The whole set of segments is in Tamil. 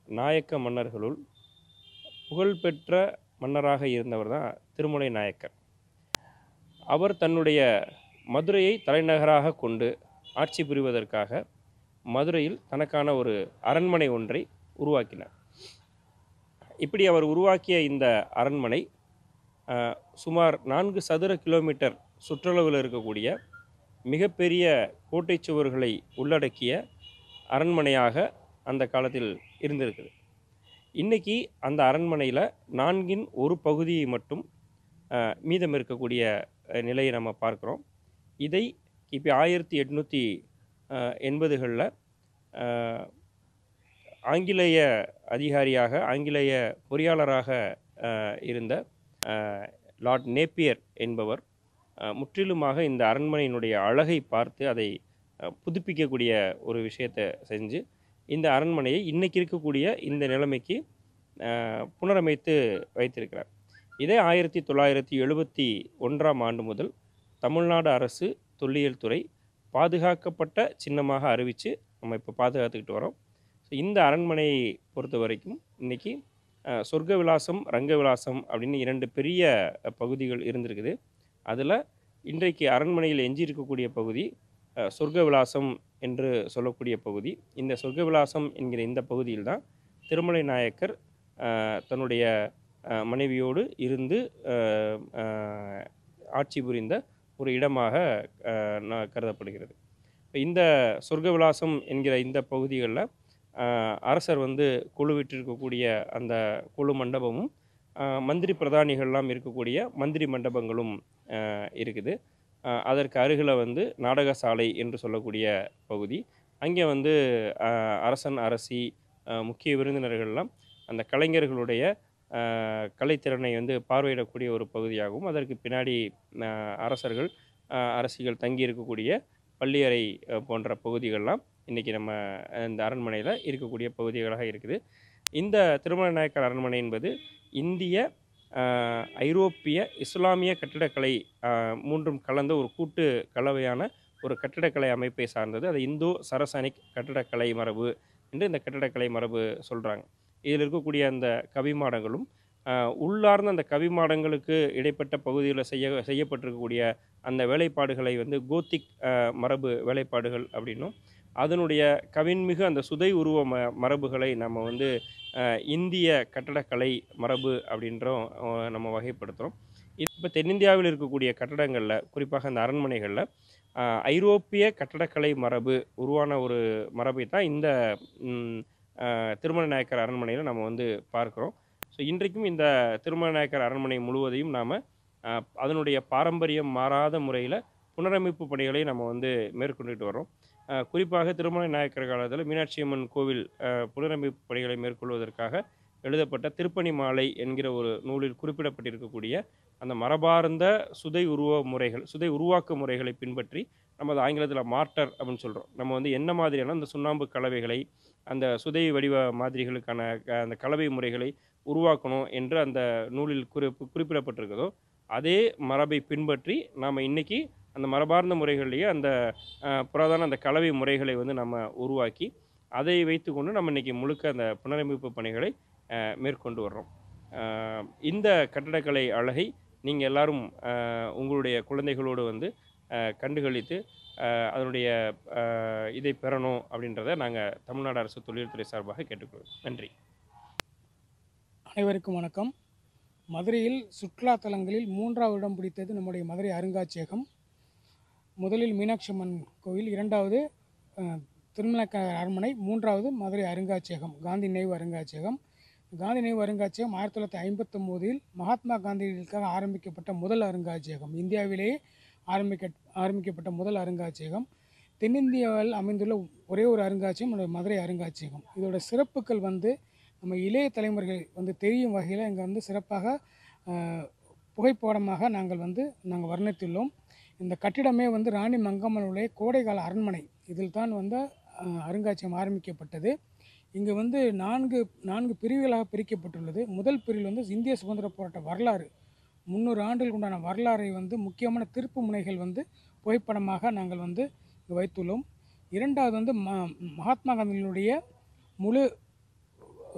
நாயக்க மன்னர்களுள் புகழ்பெற்ற மன்னராக இருந்தவர் தான் திருமலை நாயக்கர். அவர் தன்னுடைய மதுரையை தலைநகராக கொண்டு ஆட்சி புரிவதற்காக மதுரையில் தனக்கான ஒரு அரண்மனை ஒன்றை உருவாக்கினார். இப்படி அவர் உருவாக்கிய இந்த அரண்மனை சுமார் 4 சதுர கிலோமீட்டர் சுற்றளவில் இருக்கக்கூடிய மிகப்பெரிய கோட்டை சுவர்களை உள்ளடக்கிய அரண்மனையாக அந்த காலத்தில் இருந்திருக்குது. இன்றைக்கி அந்த அரண்மனையில் 4 ஒரு பகுதியை மட்டும் மீதம் இருக்கக்கூடிய நிலையை நம்ம பார்க்குறோம். இதை கிபி 1880களில் ஆங்கிலேய அதிகாரியாக, ஆங்கிலேய பொறியாளராக இருந்த லார்ட் நேப்பியர் என்பவர் முற்றிலுமாக இந்த அரண்மனையினுடைய அழகை பார்த்து அதை புதுப்பிக்கக்கூடிய ஒரு விஷயத்தை செஞ்சு இந்த அரண்மனையை இன்றைக்கி இருக்கக்கூடிய இந்த நிலைமைக்கு புனரமைத்து வைத்திருக்கிறார். இதே 1971ஆம் ஆண்டு முதல் தமிழ்நாடு அரசு தொல்லியல் துறை பாதுகாக்கப்பட்ட சின்னமாக அறிவித்து நம்ம இப்போ பாதுகாத்துக்கிட்டு வரோம். ஸோ இந்த அரண்மனையை பொறுத்த வரைக்கும் இன்றைக்கி சொர்க்க விலாசம், ரங்க விலாசம் அப்படின்னு 2 பெரிய பகுதிகள் இருந்திருக்குது. அதில் இன்றைக்கு அரண்மனையில் எஞ்சி இருக்கக்கூடிய பகுதி சொர்க்க விலாசம் என்று சொல்லக்கூடிய பகுதி. இந்த சொர்க்க விலாசம் என்கிற இந்த பகுதியில் தான் திருமலை நாயக்கர் தன்னுடைய மனைவியோடு இருந்து ஆட்சி புரிந்த ஒரு இடமாக கருதப்படுகிறது. இந்த சொர்க்க விலாசம் என்கிற இந்த பகுதிகளில் அரசர் குழுவிட்டிருக்கக்கூடிய அந்த குழு மண்டபமும் மந்திரி பிரதானிகள்லாம் இருக்கக்கூடிய மந்திரி மண்டபங்களும் இருக்குது. அதற்கு அருகில் நாடகசாலை என்று சொல்லக்கூடிய பகுதி. அங்கே அரசன், அரசி, முக்கிய விருந்தினர்கள்லாம் அந்த கலைஞர்களுடைய கலைத்திறனை பார்வையிடக்கூடிய ஒரு பகுதியாகவும், அதற்கு பின்னாடி அரசர்கள், அரசிகள் தங்கி இருக்கக்கூடிய பள்ளியறை போன்ற பகுதிகள்லாம் இன்றைக்கி நம்ம இந்த அரண்மனையில் இருக்கக்கூடிய பகுதிகளாக இருக்குது. இந்த திருமலை நாயக்கர் அரண்மனை என்பது இந்திய, ஐரோப்பிய, இஸ்லாமிய கட்டிடக்கலை மூன்றும் கலந்த ஒரு கூட்டு கலவையான ஒரு கட்டிடக்கலை அமைப்பை சார்ந்தது. அது இந்தோ சரசனிக் கட்டிடக்கலை மரபு என்று இந்த கட்டிடக்கலை மரபு சொல்கிறாங்க. இதில் இருக்கக்கூடிய அந்த கவிமாடங்களும் உள்ளார்ந்த அந்த கவிமாடங்களுக்கு இடைப்பட்ட பகுதியில் செய்யப்பட்டிருக்கக்கூடிய அந்த வேலைப்பாடுகளை கோத்திக் மரபு வேலைப்பாடுகள் அப்படின்னும், அதனுடைய கவின்மிகு அந்த சுதை உருவ மரபுகளை நம்ம இந்திய கட்டடக்கலை மரபு அப்படின்றோம் நம்ம வகைப்படுத்துகிறோம். இப்போ தென்னிந்தியாவில் இருக்கக்கூடிய கட்டடங்களில், குறிப்பாக அந்த அரண்மனைகளில் ஐரோப்பிய கட்டடக்கலை மரபு உருவான ஒரு மரபை தான் இந்த திருமலை நாயக்கர் அரண்மனையில் நம்ம பார்க்குறோம். ஸோ இன்றைக்கும் இந்த திருமலை நாயக்கர் அரண்மனை முழுவதையும் நாம் அதனுடைய பாரம்பரியம் மாறாத முறையில் புனரமைப்பு பணிகளை நம்ம மேற்கொண்டுட்டு வரோம். குறிப்பாக திருமலை நாயக்கர் காலத்தில் மீனாட்சி அம்மன் கோவில் புனரமைப்பு பணிகளை மேற்கொள்வதற்காக எழுதப்பட்ட திருப்பணி மாலை என்கிற ஒரு நூலில் குறிப்பிடப்பட்டிருக்கக்கூடிய அந்த மரபார்ந்த சுதை உருவாக்க முறைகளை பின்பற்றி நம்ம அது ஆங்கிலத்தில் மார்ட்டர் அப்படின்னு சொல்கிறோம். நம்ம என்ன மாதிரியான அந்த சுண்ணாம்பு கலவைகளை, அந்த சுதை வடிவ மாதிரிகளுக்கான அந்த கலவை முறைகளை உருவாக்கணும் என்று அந்த நூலில் குறிப்பிடப்பட்டிருக்கிறதோ அதே மரபை பின்பற்றி நாம் இன்றைக்கி அந்த மரபார்ந்த முறைகள்லேயே அந்த புராதன அந்த கலவை முறைகளை நம்ம உருவாக்கி அதை வைத்துக்கொண்டு நம்ம இன்றைக்கி முழுக்க அந்த புனரமைப்பு பணிகளை மேற்கொண்டு வர்றோம். இந்த கட்டடக்கலை அழகை நீங்கள் எல்லாரும் உங்களுடைய குழந்தைகளோடு கண்டுகளித்து அதனுடைய இதை பெறணும் அப்படின்றத நாங்கள் தமிழ்நாடு அரசு தொல்லியல் துறை சார்பாக கேட்டுக்கொள்வோம். நன்றி. அனைவருக்கும் வணக்கம். மதுரையில் சுற்றுலாத்தலங்களில் 3வது இடம் பிடித்தது நம்முடைய மதுரை அருங்காட்சியகம். முதலில் மீனாட்சி அம்மன் கோவில், 2வது திருமலை அரண்மனை, 3வது மதுரை அருங்காட்சியகம், காந்தி நினைவு அருங்காட்சியகம். காந்தி நினைவு அருங்காட்சியகம் 1959இல் மகாத்மா காந்திகளுக்காக ஆரம்பிக்கப்பட்ட முதல் அருங்காட்சியகம், இந்தியாவிலேயே ஆரம்பிக்கப்பட்ட முதல் அருங்காட்சியகம். தென்னிந்தியாவில் அமைந்துள்ள ஒரே ஒரு அருங்காட்சியகம் மதுரை அருங்காட்சியகம். இதோட சிறப்புகள் நம்ம இளைய தலைமுறைகள் தெரியும் வகையில் இங்கே சிறப்பாக புகைப்படமாக நாங்கள் வர்ணித்துள்ளோம். இந்த கட்டிடமே ராணி மங்கம்மாளுடைய கோடைகால அரண்மனை. இதில் தான் அருங்காட்சியகம் ஆரம்பிக்கப்பட்டது. இங்கே 4 பிரிவுகளாக பிரிக்கப்பட்டுள்ளது. முதல் பிரிவில் இந்திய சுதந்திர போராட்ட வரலாறு, 300 ஆண்டுகளுக்கு உண்டான வரலாறை முக்கியமான திருப்பு முனைகள் புகைப்படமாக நாங்கள் வைத்துள்ளோம். 2வது மகாத்மா காந்தியினுடைய முழு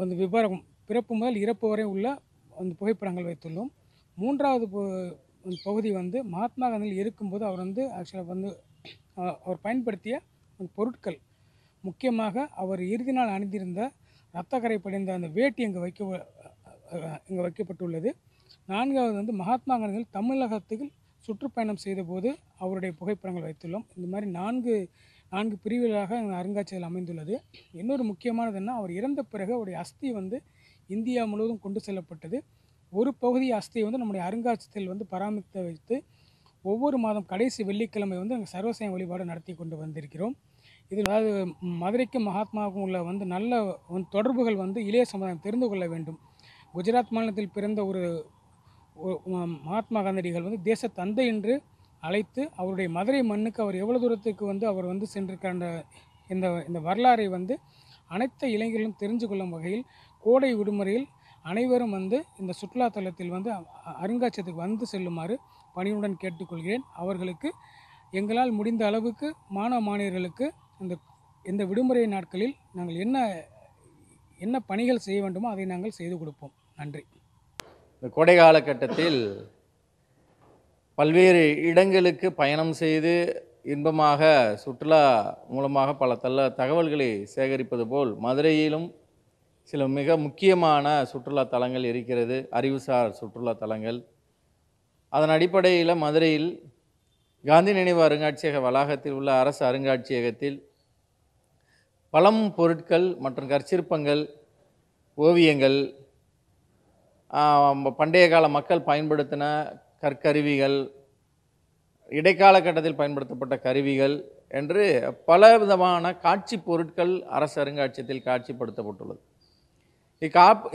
அந்த விவரம் பிறப்பு முதல் இறப்பு வரை உள்ள அந்த புகைப்படங்கள் வைத்துள்ளோம். மூன்றாவது பகுதி வந்து மகாத்மா காந்தியில் இருக்கும்போது அவர் வந்து ஆக்சுவலாக வந்து அவர் பயன்படுத்திய பொருட்கள், முக்கியமாக அவர் இறுதி நாள் அணிந்திருந்த இரத்தக்கரை படிந்த அந்த வேட்டி இங்கே வைக்கப்பட்டுள்ளது. நான்காவது வந்து மகாத்மா காந்திகள் தமிழகத்துக்கு சுற்றுப்பயணம் செய்தபோது அவருடைய புகைப்படங்கள் வைத்துள்ளோம். இந்த மாதிரி நான்கு பிரிவுகளாக இந்த அருங்காட்சியகம் அமைந்துள்ளது. இன்னொரு முக்கியமானது என்ன, அவர் இறந்த பிறகு அவருடைய அஸ்தி வந்து இந்தியா முழுவதும் கொண்டு செல்லப்பட்டது. ஒரு பகுதி அஸ்தியை வந்து நம்முடைய அருங்காட்சியகத்தில் வந்து பராமரித்து வைத்து ஒவ்வொரு மாதம் கடைசி வெள்ளிக்கிழமை வந்து அங்கே சர்வசேன வழிபாடு நடத்தி கொண்டு வந்திருக்கிறோம். இதில் அதாவது மதுரைக்கும் மகாத்மாவுக்கும் உள்ள வந்து நல்ல தொடர்புகள் வந்து இளைய சமுதாயம் தெரிந்து கொள்ள வேண்டும். குஜராத் மாநிலத்தில் பிறந்த ஒரு மகாத்மா காந்தியடிகள் வந்து தேச தந்தை என்று அழைத்து அவருடைய மதுரை மண்ணுக்கு அவர் எவ்வளோ தூரத்துக்கு வந்து அவர் வந்து சென்றிருக்கிற இந்த வரலாறை வந்து அனைத்து இளைஞர்களும் தெரிஞ்சு கொள்ளும் வகையில் கோடை விடுமுறையில் அனைவரும் வந்து இந்த சுற்றுலாத்தலத்தில் வந்து அருங்காட்சியகத்துக்கு வந்து செல்லுமாறு பணியுடன் கேட்டுக்கொள்கிறேன். அவர்களுக்கு எங்களால் முடிந்த அளவுக்கு மாணவ மாணவியர்களுக்கு இந்த விடுமுறை நாட்களில் நாங்கள் என்ன பணிகள் செய்ய வேண்டுமோ அதை நாங்கள் செய்து கொடுப்போம். நன்றி. இந்த கோடை காலகட்டத்தில் பல்வேறு இடங்களுக்கு பயணம் செய்து இன்பமாக சுற்றுலா மூலமாக பல தகவல்களை சேகரிப்பது போல் மதுரையிலும் சில மிக முக்கியமான சுற்றுலா தலங்கள் இருக்கிறது, அறிவுசார் சுற்றுலா தலங்கள். அதன் அடிப்படையில் மதுரையில் காந்தி நினைவு அருங்காட்சியக வளாகத்தில் உள்ள அரசு அருங்காட்சியகத்தில் பழம் பொருட்கள் மற்றும் கற்சிற்பங்கள், ஓவியங்கள், பண்டைய கால மக்கள் பயன்படுத்தின கற்கருவிகள், இடைக்கால கட்டத்தில் பயன்படுத்தப்பட்ட கருவிகள் என்று பல விதமான காட்சி பொருட்கள் அரசு அருங்காட்சியகத்தில் காட்சிப்படுத்தப்பட்டுள்ளது.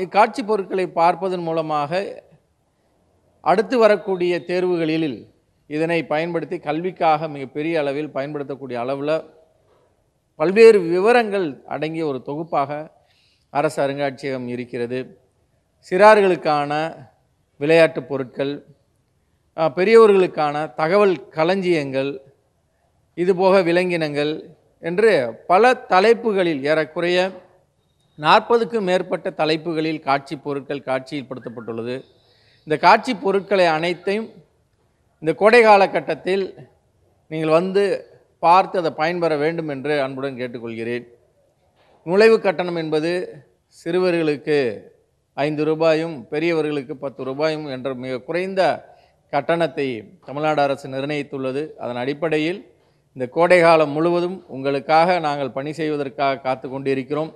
இக்காட்சி பொருட்களை பார்ப்பதன் மூலமாக அடுத்து வரக்கூடிய தேர்வுகளில் இதனை பயன்படுத்தி கல்விக்காக மிகப்பெரிய அளவில் பயன்படுத்தக்கூடிய அளவில் பல்வேறு விவரங்கள் அடங்கிய ஒரு தொகுப்பாக அரசு அருங்காட்சியகம் இருக்கிறது. சிறார்களுக்கான விளையாட்டுப் பொருட்கள், பெரியவர்களுக்கான தகவல் களஞ்சியங்கள், இதுபோக விலங்கினங்கள் என்று பல தலைப்புகளில் ஏறக்குறைய 40க்கும் மேற்பட்ட தலைப்புகளில் காட்சி பொருட்கள் காட்சிப்படுத்தப்பட்டுள்ளது. இந்த காட்சி பொருட்களை அனைத்தையும் இந்த கோடை காலகட்டத்தில் நீங்கள் வந்து பார்த்து அதை பயன்பெற வேண்டும் என்று அன்புடன் கேட்டுக்கொள்கிறேன். நுழைவு கட்டணம் என்பது சிறுவர்களுக்கு 5 ரூபாயும் பெரியவர்களுக்கு 10 ரூபாயும் என்ற மிக குறைந்த கட்டணத்தை தமிழ்நாடு அரசு நிர்ணயித்துள்ளது. அதன் அடிப்படையில் இந்த கோடை காலம் முழுவதும் உங்களுக்காக நாங்கள் பணி செய்வதற்காக காத்து கொண்டிருக்கிறோம்.